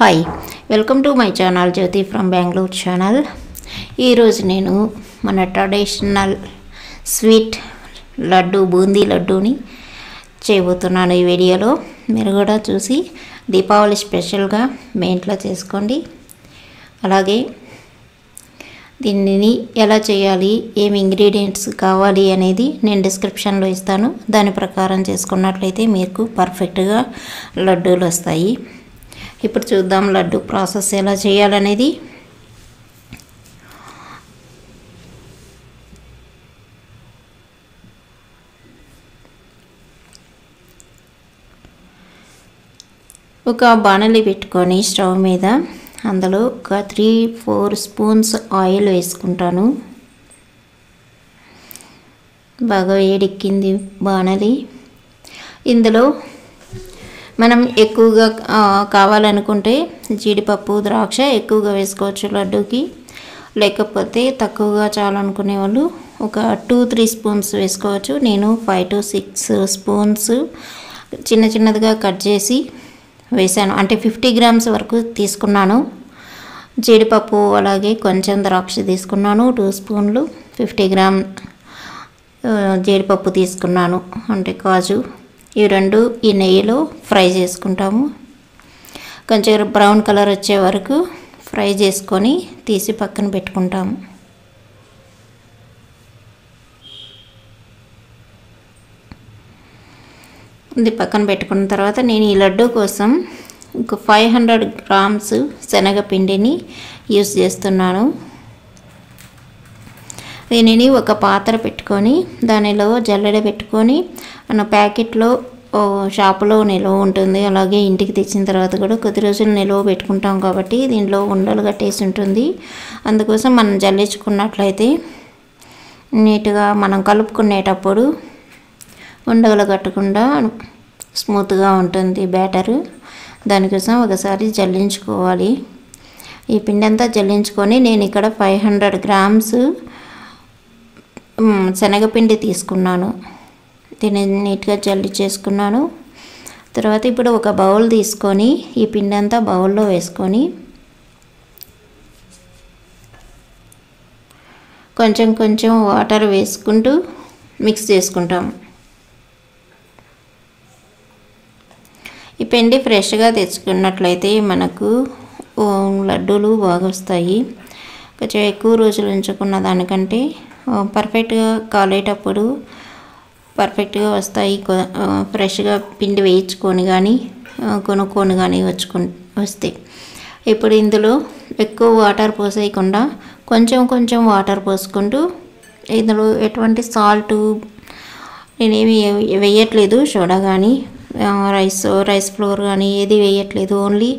Hi welcome to my channel Jyothi from Bengaluru channel. ఈరోజు నేను మన ట్రెడిషనల్ స్వీట్ లడ్డు బూందీ లడ్డూని చేయబోతున్నాను. ఈ వీడియోలో మీరు కూడా చూసి దీపావళి స్పెషల్గా మీ ఇంట్లో చేసుకోండి. అలాగే దీనిని ఎలా చేయాలి, ఏమి ఇంగ్రీడియంట్స్ కావాలి అనేది నేను డిస్క్రిప్షన్లో ఇస్తాను. దాని ప్రకారం చేసుకున్నట్లయితే మీకు పర్ఫెక్ట్గా లడ్డూలు వస్తాయి. ఇప్పుడు చూద్దాం లడ్డు ప్రాసెస్ ఎలా చేయాలనేది. ఒక బాణలి పెట్టుకొని స్టవ్ మీద అందులో ఒక 3-4 స్పూన్స్ ఆయిల్ వేసుకుంటాను. బాగా వేడెక్కింది బాణలి. ఇందులో మనం ఎక్కువగా కావాలనుకుంటే జీడిపప్పు, ద్రాక్ష ఎక్కువగా వేసుకోవచ్చు లడ్డూకి. లేకపోతే తక్కువగా చాలనుకునే వాళ్ళు ఒక 2-3 స్పూన్స్ వేసుకోవచ్చు. నేను 5 to 6 స్పూన్స్ చిన్న చిన్నదిగా కట్ చేసి వేసాను. అంటే 50 grams వరకు తీసుకున్నాను. జీడిపప్పు అలాగే కొంచెం ద్రాక్ష తీసుకున్నాను. 2 స్పూన్లు 50 grams జీడిపప్పు తీసుకున్నాను, అంటే కాజు. ఈ రెండు ఈ నెయ్యిలో ఫ్రై చేసుకుంటాము. కొంచెం బ్రౌన్ కలర్ వచ్చే వరకు ఫ్రై చేసుకొని తీసి పక్కన పెట్టుకుంటాము. ఇది పక్కన పెట్టుకున్న తర్వాత నేను ఈ లడ్డు కోసం ఒక 500 grams శనగపిండిని యూస్ చేస్తున్నాను. దీనిని ఒక పాత్ర పెట్టుకొని దానిలో జల్లెడ పెట్టుకొని మన ప్యాకెట్లో షాపులో నిల్వ ఉంటుంది. అలాగే ఇంటికి తెచ్చిన తర్వాత కూడా కొద్ది రోజులు నిల్వ పెట్టుకుంటాం కాబట్టి దీంట్లో ఉండలు కట్టేసి ఉంటుంది. అందుకోసం మనం జల్లించుకున్నట్లయితే నీట్గా మనం కలుపుకునేటప్పుడు ఉండలు కట్టకుండా స్మూత్గా ఉంటుంది బ్యాటరు. దానికోసం ఒకసారి జల్లించుకోవాలి. ఈ పిండి అంతా జల్లించుకొని నేను ఇక్కడ 500 grams శనగపిండి తీసుకున్నాను. దీన్ని నీట్గా జల్లి చేసుకున్నాను. తర్వాత ఇప్పుడు ఒక బౌల్ తీసుకొని ఈ పిండి అంతా బౌల్లో వేసుకొని కొంచెం కొంచెం వాటర్ వేసుకుంటూ మిక్స్ చేసుకుంటాం. ఈ పిండి ఫ్రెష్గా తెచ్చుకున్నట్లయితే మనకు లడ్డూలు బాగా వస్తాయి. కొంచెం ఎక్కువ రోజులు ఉంచుకున్న దానికంటే పర్ఫెక్ట్గా కాలేటప్పుడు పర్ఫెక్ట్గా వస్తాయి. ఫ్రెష్గా పిండి వేయించుకొని కానీ కొనుక్కొని కానీ వస్తే. ఇప్పుడు ఇందులో ఎక్కువ వాటర్ పోసేయకుండా కొంచెం కొంచెం వాటర్ పోసుకుంటూ, ఇందులో ఎటువంటి సాల్ట్ నేనేమి వేయట్లేదు, సోడా కానీ రైస్ ఫ్లోర్ కానీ ఏది వేయట్లేదు. ఓన్లీ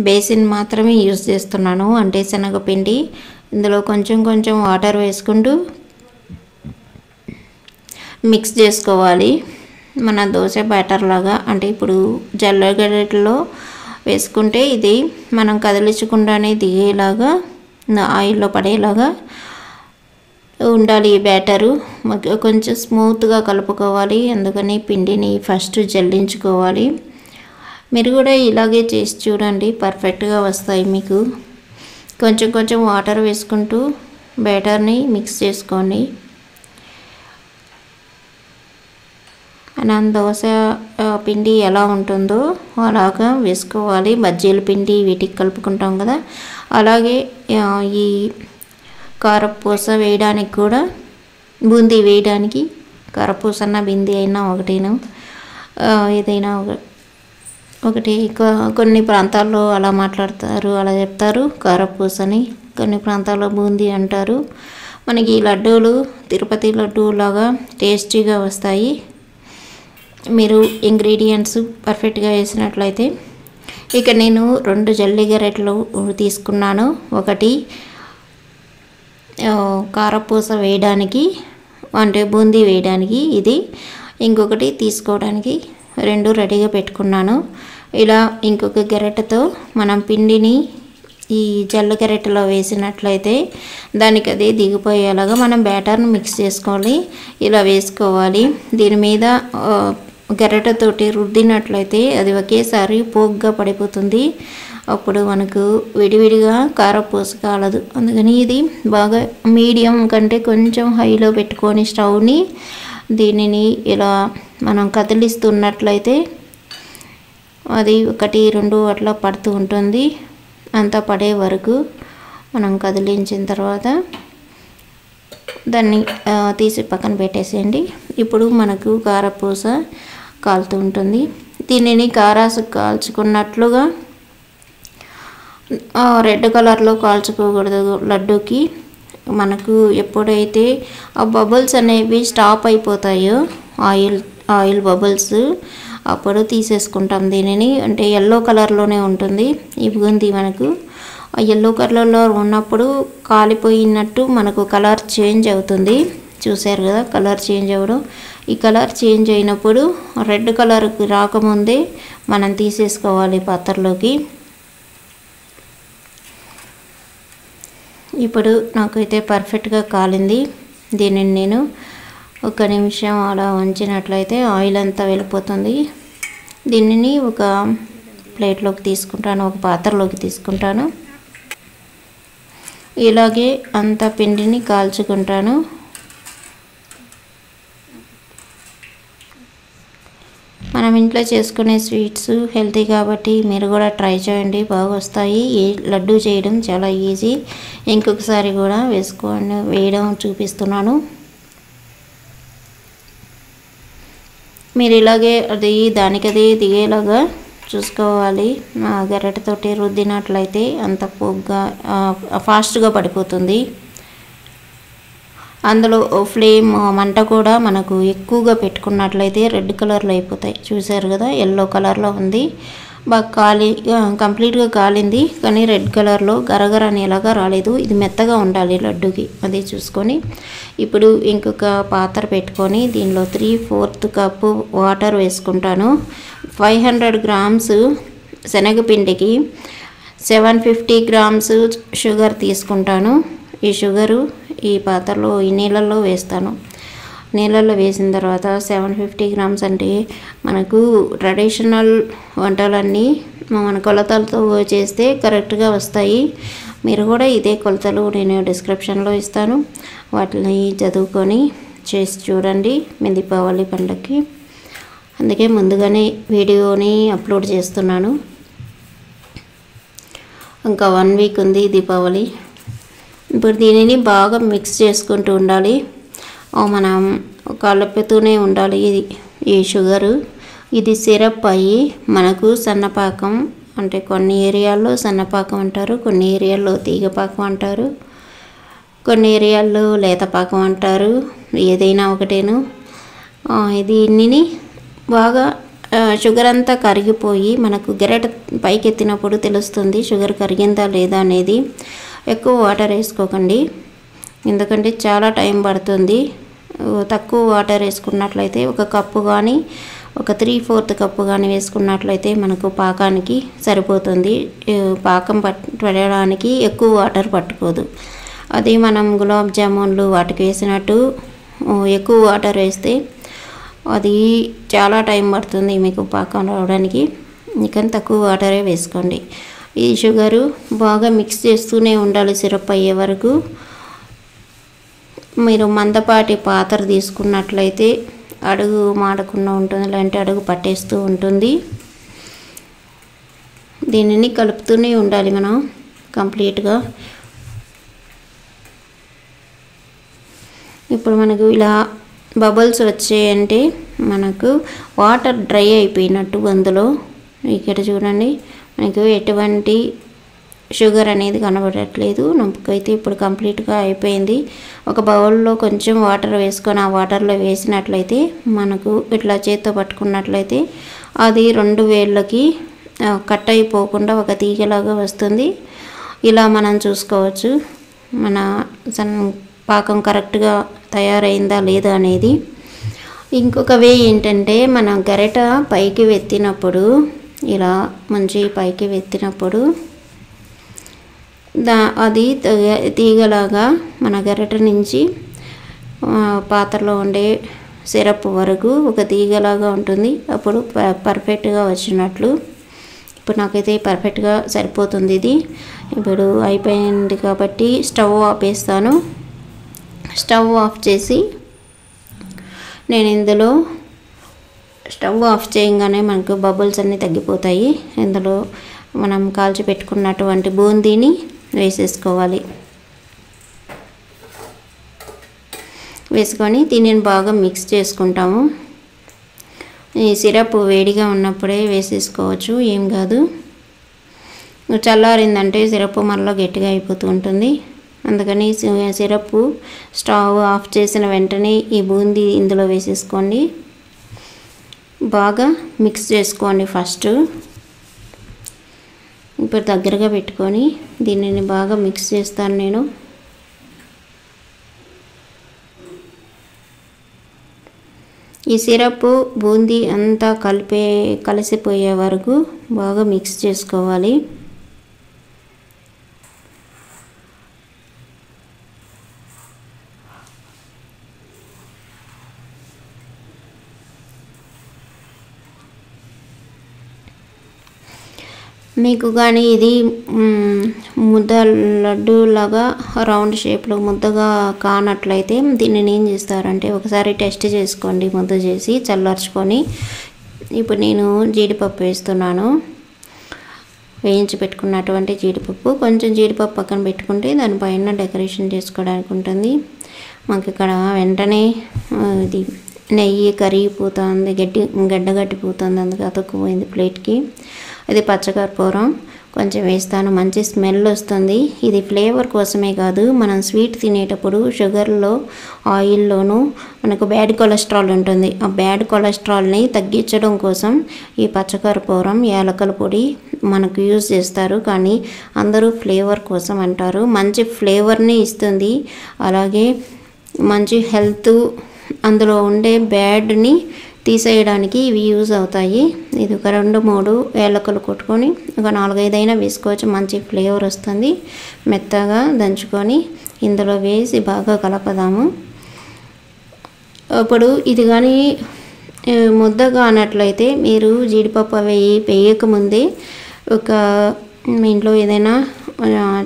బేసిన్ మాత్రమే యూజ్ చేస్తున్నాను, అంటే శనగపిండి. ఇందులో కొంచెం కొంచెం వాటర్ వేసుకుంటూ మిక్స్ చేసుకోవాలి. మన దోశ బ్యాటర్ లాగా, అంటే ఇప్పుడు జల్లగడ్డలో వేసుకుంటే ఇది మనం కదిలించకుండానే దిగేలాగా ఆయిల్లో పడేలాగా ఉండాలి ఈ బ్యాటరు. కొంచెం స్మూత్గా కలుపుకోవాలి. అందుకని పిండిని ఫస్ట్ జల్లించుకోవాలి. మీరు కూడా ఇలాగే చేసి చూడండి, పర్ఫెక్ట్గా వస్తాయి మీకు. కొంచెం కొంచెం వాటర్ వేసుకుంటూ బ్యాటర్ని మిక్స్ చేసుకోండి. మనం దోశ పిండి ఎలా ఉంటుందో అలాగా వేసుకోవాలి. బజ్జీల పిండి వీటికి కలుపుకుంటాం కదా, అలాగే ఈ కారపూస వేయడానికి కూడా, బూందీ వేయడానికి కారపూసన్న బింది అయినా ఒకటేను, ఏదైనా ఒకటి. కొన్ని ప్రాంతాల్లో అలా మాట్లాడతారు, అలా చెప్తారు కారపూసని. కొన్ని ప్రాంతాల్లో బూందీ అంటారు. మనకి ఈ లడ్డూలు తిరుపతి లడ్డూ లాగా టేస్టీగా వస్తాయి. మీరు ఇంగ్రీడియంట్స్ పర్ఫెక్ట్గా వేసినట్లయితే. ఇక నేను 2 జల్లి గరెట్లు తీసుకున్నాను. ఒకటి కారపూస వేయడానికి, అంటే బూందీ వేయడానికి ఇది. ఇంకొకటి తీసుకోవడానికి 2 రెడీగా పెట్టుకున్నాను. ఇలా ఇంకొక గెరెటతో మనం పిండిని ఈ జల్ల గెరెటలో వేసినట్లయితే దానికి అదే దిగిపోయేలాగా మనం బ్యాటర్ని మిక్స్ చేసుకోవాలి. ఇలా వేసుకోవాలి. దీని మీద గరిటెతోటి రుద్దినట్లయితే అది ఒకేసారి పోగ్గా పడిపోతుంది. అప్పుడు మనకు విడివిడిగా కారపూస కాలదు. అందుకని ఇది బాగా మీడియం కంటే కొంచెం హైలో పెట్టుకొని స్టవ్ని దీనిని ఇలా మనం కదిలిస్తున్నట్లయితే అది 1 2 అట్లా పడుతూ ఉంటుంది. అంతా పడే వరకు మనం కదిలించిన తర్వాత దాన్ని తీసి పక్కన పెట్టేసేయండి. ఇప్పుడు మనకు కారపూస కాలుతూ ఉంటుంది. దీనిని కారాసు కాల్చుకున్నట్లుగా రెడ్ కలర్లో కాల్చుకోకూడదు. లడ్డూకి మనకు ఎప్పుడైతే ఆ బబుల్స్ అనేవి స్టాప్ అయిపోతాయో ఆయిల్ బబుల్స్ అప్పుడు తీసేసుకుంటాం దీనిని. అంటే ఎల్లో కలర్లోనే ఉంటుంది ఈ బూందీ. మనకు ఆ ఎల్లో కలర్లో ఉన్నప్పుడు కాలిపోయినట్టు మనకు కలర్ చేంజ్ అవుతుంది. చూసారు కదా కలర్ చేంజ్ అవ్వడం. ఈ కలర్ చేంజ్ అయినప్పుడు రెడ్ కలర్కి రాకముందే మనం తీసేసుకోవాలి పాత్రలోకి. ఇప్పుడు నాకైతే పర్ఫెక్ట్గా కాలింది. దీనిని నేను 1 నిమిషం అలా ఉంచినట్లయితే ఆయిల్ అంతా వెళ్ళిపోతుంది. దీనిని ఒక ప్లేట్లోకి తీసుకుంటాను, ఒక పాత్రలోకి తీసుకుంటాను. ఇలాగే అంత పిండిని కాల్చుకుంటాను. మనం ఇంట్లో చేసుకునే స్వీట్స్ హెల్తీ కాబట్టి మీరు కూడా ట్రై చేయండి, బాగా వస్తాయి. లడ్డు చేయడం చాలా ఈజీ. ఇంకొకసారి కూడా వేయడం చూపిస్తున్నాను. మీరు ఇలాగే అది దానికది దిగేలాగా చూసుకోవాలి. గరిటెతోటి రుద్దినట్లయితే అంత పొగ్గా ఫాస్ట్గా పడిపోతుంది. అందులో ఫ్లేమ్ మంట కూడా మనకు ఎక్కువగా పెట్టుకున్నట్లయితే రెడ్ కలర్లో అయిపోతాయి. చూసారు కదా ఎల్లో కలర్లో ఉంది. బాగా కంప్లీట్గా కాలింది, కానీ రెడ్ కలర్లో గరగర అనేలాగా రాలేదు. ఇది మెత్తగా ఉండాలి లడ్డుకి, అది చూసుకొని. ఇప్పుడు ఇంకొక పాత్ర పెట్టుకొని దీనిలో 3/4 కప్పు వాటర్ వేసుకుంటాను. 500 గ్రామ్స్ శనగపిండికి 750 గ్రామ్స్ షుగర్ తీసుకుంటాను. ఈ షుగరు ఈ పాత్రలో ఈ నీళ్ళల్లో వేస్తాను. నీళ్ళల్లో వేసిన తర్వాత 750 గ్రామ్స్ అంటే మనకు ట్రెడిషనల్ వంటలన్నీ మన కొలతలతో చేస్తే కరెక్ట్గా వస్తాయి. మీరు కూడా ఇదే కొలతలు నేను డిస్క్రిప్షన్లో ఇస్తాను, వాటిని చదువుకొని చేసి చూడండి మీ దీపావళి పండుగకి. అందుకే ముందుగానే వీడియోని అప్లోడ్ చేస్తున్నాను. ఇంకా 1 వీక్ ఉంది దీపావళి. ఇప్పుడు దీనిని బాగా మిక్స్ చేసుకుంటూ ఉండాలి. మనం కలుపుతూనే ఉండాలి. ఈ షుగరు ఇది సిరప్ అయ్యి మనకు సన్నపాకం, అంటే కొన్ని ఏరియాల్లో సన్నపాకం అంటారు, కొన్ని ఏరియాల్లో తీగపాకం అంటారు, కొన్ని ఏరియాల్లో లేతపాకం అంటారు. ఏదైనా ఒకటేను. దీనిని బాగా షుగర్ అంతా కరిగిపోయి మనకు గెరెట పైకి ఎత్తినప్పుడు తెలుస్తుంది షుగర్ కరిగిందా లేదా అనేది. ఎక్కువ వాటర్ వేసుకోకండి, ఎందుకంటే చాలా టైం పడుతుంది. తక్కువ వాటర్ వేసుకున్నట్లయితే 1 కప్పు కానీ 3/4 కప్పు కానీ వేసుకున్నట్లయితే మనకు పాకానికి సరిపోతుంది. పాకం పట్టడానికి ఎక్కువ వాటర్ పట్టుకోదు. అది మనం గులాబ్ జామున్లు వాటికి వేసినట్టు ఎక్కువ వాటర్ వేస్తే అది చాలా టైం పడుతుంది మీకు పాకం రావడానికి. అందుకని తక్కువ వాటరే వేసుకోండి. ఈ షుగరు బాగా మిక్స్ చేస్తూనే ఉండాలి సిరప్ అయ్యే వరకు. మీరు మందపాటి పాత్ర తీసుకున్నట్లయితే అడుగు మాడకుండా ఉంటుంది, లేదంటే అడుగు పట్టేస్తూ ఉంటుంది. దీనిని కలుపుతూనే ఉండాలి మనం కంప్లీట్గా. ఇప్పుడు మనకు ఇలా బబుల్స్ వచ్చాయంటే మనకు వాటర్ డ్రై అయిపోయినట్టు. అందులో ఇక్కడ చూడండి మనకు ఎటువంటి షుగర్ అనేది కనబడట్లేదు. నొప్పుకైతే ఇప్పుడు కంప్లీట్గా అయిపోయింది. ఒక బౌల్లో కొంచెం వాటర్ వేసుకొని ఆ వాటర్లో వేసినట్లయితే మనకు ఇట్లా చేత్తో పట్టుకున్నట్లయితే అది 2 వేళ్ళకి కట్ అయిపోకుండా ఒక తీగలాగా వస్తుంది. ఇలా మనం చూసుకోవచ్చు మన పాకం కరెక్ట్గా తయారైందా లేదా అనేది. ఇంకొక వే ఏంటంటే మనం గరిట పైకి వెత్తినప్పుడు, ఇలా మంచి పైకి వెత్తినప్పుడు అది తీగలాగా మన గరిట నుంచి పాత్రలో ఉండే సిరప్ వరకు ఒక తీగలాగా ఉంటుంది. అప్పుడు పర్ఫెక్ట్గా వచ్చినట్లు. ఇప్పుడు నాకైతే పర్ఫెక్ట్గా సరిపోతుంది ఇది. ఇప్పుడు అయిపోయింది కాబట్టి స్టవ్ ఆపేస్తాను. స్టవ్ ఆఫ్ చేసి నేను ఇందులో స్టవ్ ఆఫ్ చేయగానే మనకు బబుల్స్ అన్నీ తగ్గిపోతాయి. ఇందులో మనం కాల్చి పెట్టుకున్నటువంటి బూందీని వేసేసుకోవాలి. వేసుకొని దీనిని బాగా మిక్స్ చేసుకుంటాము. ఈ సిరప్ వేడిగా ఉన్నప్పుడే వేసేసుకోవచ్చు, ఏం కాదు. చల్లారిందంటే సిరప్ మళ్ళీ గట్టిగా అయిపోతూ ఉంటుంది. అందుకని సిరప్ స్టవ్ ఆఫ్ చేసిన వెంటనే ఈ బూందీ ఇందులో వేసేసుకోండి. బాగా మిక్స్ చేసుకోండి ఫస్ట్. ఇప్పుడు దగ్గరగా పెట్టుకొని దీనిని బాగా మిక్స్ చేస్తాను నేను. ఈ సిరప్ బూందీ అంతా కలిసిపోయే వరకు బాగా మిక్స్ చేసుకోవాలి. మీకు కానీ ఇది ముద్ద లడ్డు లాగా రౌండ్ షేప్లో ముద్దగా కానట్లయితే దీన్ని ఏం చేస్తారంటే ఒకసారి టెస్ట్ చేసుకోండి. ముద్ద చేసి చల్లార్చుకొని. ఇప్పుడు నేను జీడిపప్పు వేస్తున్నాను. వేయించి పెట్టుకున్నటువంటి జీడిపప్పు. కొంచెం జీడిపప్పు పక్కన పెట్టుకుంటే దానిపైన డెకరేషన్ చేసుకోవడానికి ఉంటుంది. మాకు ఇక్కడ వెంటనే ఇది నెయ్యి కరిగిపోతుంది, గడ్డగట్టిపోతుంది, అందుకే అతుక్కుపోయింది ప్లేట్కి. ఇది పచ్చకర్పూరం కొంచెం వేస్తాను, మంచి స్మెల్ వస్తుంది. ఇది ఫ్లేవర్ కోసమే కాదు, మనం స్వీట్ తినేటప్పుడు షుగర్లో ఆయిల్లోనూ మనకు బ్యాడ్ కొలెస్ట్రాల్ ఉంటుంది. ఆ బ్యాడ్ కొలెస్ట్రాల్ని తగ్గించడం కోసం ఈ పచ్చకర్పూరం యాలకుల పొడి మనకు యూజ్ చేస్తారు. కానీ అందరూ ఫ్లేవర్ కోసం అంటారు. మంచి ఫ్లేవర్ని ఇస్తుంది, అలాగే మంచి హెల్త్, అందులో ఉండే బ్యాడ్ని తీసేయడానికి ఇవి యూజ్ అవుతాయి. ఇది ఒక 2-3 ఏలకులు కొట్టుకొని ఒక 4-5 అయినా వేసుకోవచ్చు, మంచి ఫ్లేవర్ వస్తుంది. మెత్తగా దంచుకొని ఇందులో వేసి బాగా కలపదాము. ఇప్పుడు ఇది కానీ ముద్దగా అన్నట్లయితే మీరు జీడిపప్పు వేయకముందే ఒక మీ ఇంట్లో ఏదైనా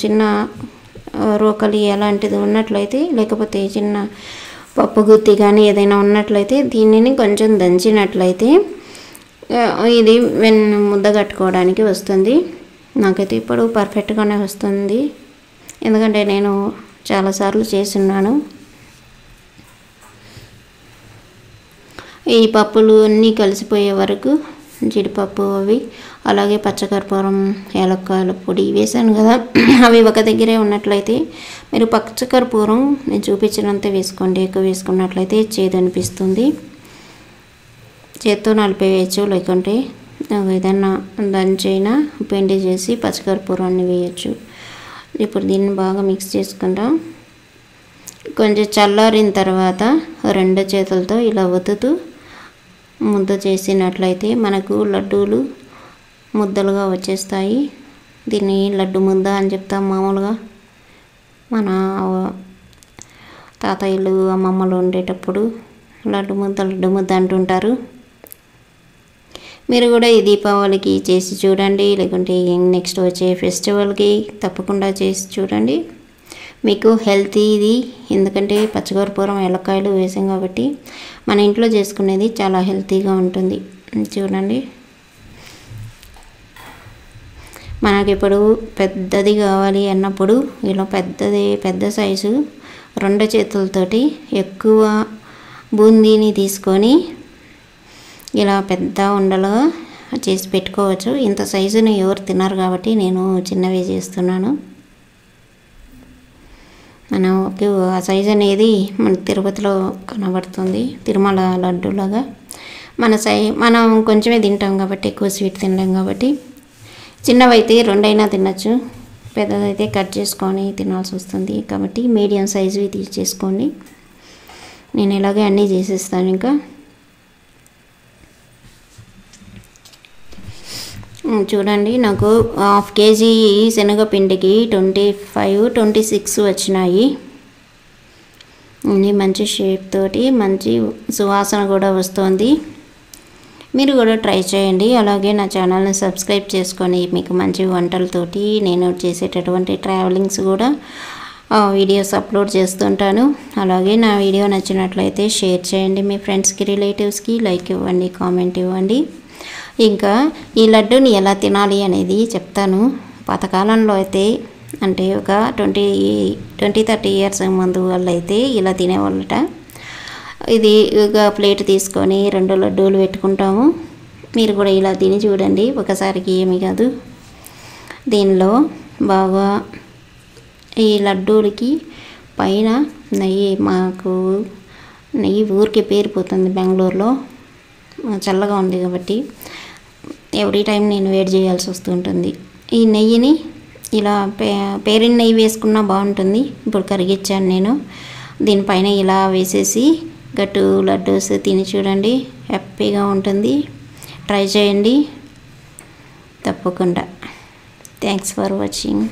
చిన్న రోకలి అలాంటిది ఉన్నట్లయితే, లేకపోతే చిన్న పప్పు గుత్తి కానీ ఏదైనా ఉన్నట్లయితే దీనిని కొంచెం దంచినట్లయితే ఇది ముద్ద కట్టుకోవడానికి వస్తుంది. నాకైతే ఇప్పుడు పర్ఫెక్ట్గానే వస్తుంది, ఎందుకంటే నేను చాలాసార్లు చేస్తున్నాను. ఈ పప్పులు అన్నీ కలిసిపోయే వరకు జీడిపప్పు అవి అలాగే పచ్చకర్పూరం యాలక్కాయల పొడి వేసాను కదా, అవి ఒక దగ్గరే ఉన్నట్లయితే మీరు పచ్చకర్పూరం నేను చూపించినంత వేసుకోండి. ఎక్కువ వేసుకున్నట్లయితే చేదు అనిపిస్తుంది. చేత్తో నలిపేయచ్చు, లేకుంటే ఏదన్నా దంచైనా పిండి చేసి పచ్చకర్పూరాన్ని వేయచ్చు. ఇప్పుడు దీన్ని బాగా మిక్స్ చేసుకుంటాం. కొంచెం చల్లారిన తర్వాత 2 చేతులతో ఇలా ఒత్తుతూ ముద్ద చేసినట్లయితే మనకు లడ్డూలు ముద్దలుగా వచ్చేస్తాయి. దీన్ని లడ్డు ముద్ద అని చెప్తాం మామూలుగా. మన తాతయ్యలు అమ్మమ్మలు ఉండేటప్పుడు లడ్డు ముద్ద అంటుంటారు. మీరు కూడా ఈ దీపావళికి చేసి చూడండి, లేకుంటే నెక్స్ట్ వచ్చే ఫెస్టివల్కి తప్పకుండా చేసి చూడండి. మీకు హెల్తీ ఇది, ఎందుకంటే పచ్చకర్పూరం ఏలక్కాయలు వేసాం కాబట్టి మన ఇంట్లో చేసుకునేది చాలా హెల్తీగా ఉంటుంది. చూడండి, మనకి ఇప్పుడు పెద్దది కావాలి అన్నప్పుడు ఇలా పెద్ద సైజు 2 చేతులతోటి ఎక్కువ బూందీని తీసుకొని ఇలా పెద్ద ఉండలుగా చేసి పెట్టుకోవచ్చు. ఇంత సైజుని ఎవరు తిన్నారు కాబట్టి నేను చిన్నవి చేస్తున్నాను. మనకి ఆ సైజు అనేది మన తిరుపతిలో కనబడుతుంది, తిరుమల లడ్డూలాగా. మనం కొంచెమే తింటాం కాబట్టి, ఎక్కువ స్వీట్ తినలేం కాబట్టి చిన్నవైతే 2 అయినా తినచ్చు, పెద్దదైతే కట్ చేసుకొని తినాల్సి వస్తుంది. కాబట్టి మీడియం సైజువి తీసేసుకోండి. నేను ఇలాగే అన్నీ చేసేస్తాను. ఇంకా చూడండి, నాకు 1/2 kg శనగపిండికి 25-26 వచ్చినాయి. ఇది మంచి షేప్ తోటి మంచి సువాసన కూడా వస్తుంది. మీరు కూడా ట్రై చేయండి. అలాగే నా ఛానల్ని సబ్స్క్రైబ్ చేసుకొని మీకు మంచి వంటలతోటి నేను చేసేటటువంటి ట్రావెలింగ్స్ కూడా వీడియోస్ అప్లోడ్ చేస్తుంటాను. అలాగే నా వీడియో నచ్చినట్లయితే షేర్ చేయండి మీ ఫ్రెండ్స్కి, రిలేటివ్స్కి, లైక్ ఇవ్వండి, కామెంట్ ఇవ్వండి. ఇంకా ఈ లడ్డూని ఎలా తినాలి అనేది చెప్తాను. పాతకాలంలో అయితే అంటే ఒక 20-30 ఇయర్స్ ముందు వాళ్ళు అయితే ఇలా తినేవాళ్ళట. ఇది ఒక ప్లేట్ తీసుకొని 2 లడ్డూలు పెట్టుకుంటాము. మీరు కూడా ఇలా తిని చూడండి, ఒకసారికి ఏమీ కాదు. దీనిలో బాగా ఈ లడ్డూలకి పైన నెయ్యి, మాకు నెయ్యి ఊరికే పేరిపోతుంది బెంగళూరులో, చల్లగా ఉంది కాబట్టి ఎవ్రీ టైం నేను వేడి చేయాల్సి వస్తుంటుంది. ఈ నెయ్యిని ఇలా పేరిన నెయ్యి వేసుకున్నా బాగుంటుంది. ఇప్పుడు కరిగించాను నేను. దీనిపైన ఇలా వేసేసి గట్టు లడ్డూస్ తిని చూడండి, హ్యాపీగా ఉంటుంది. ట్రై చేయండి తప్పకుండా. Thanks for watching.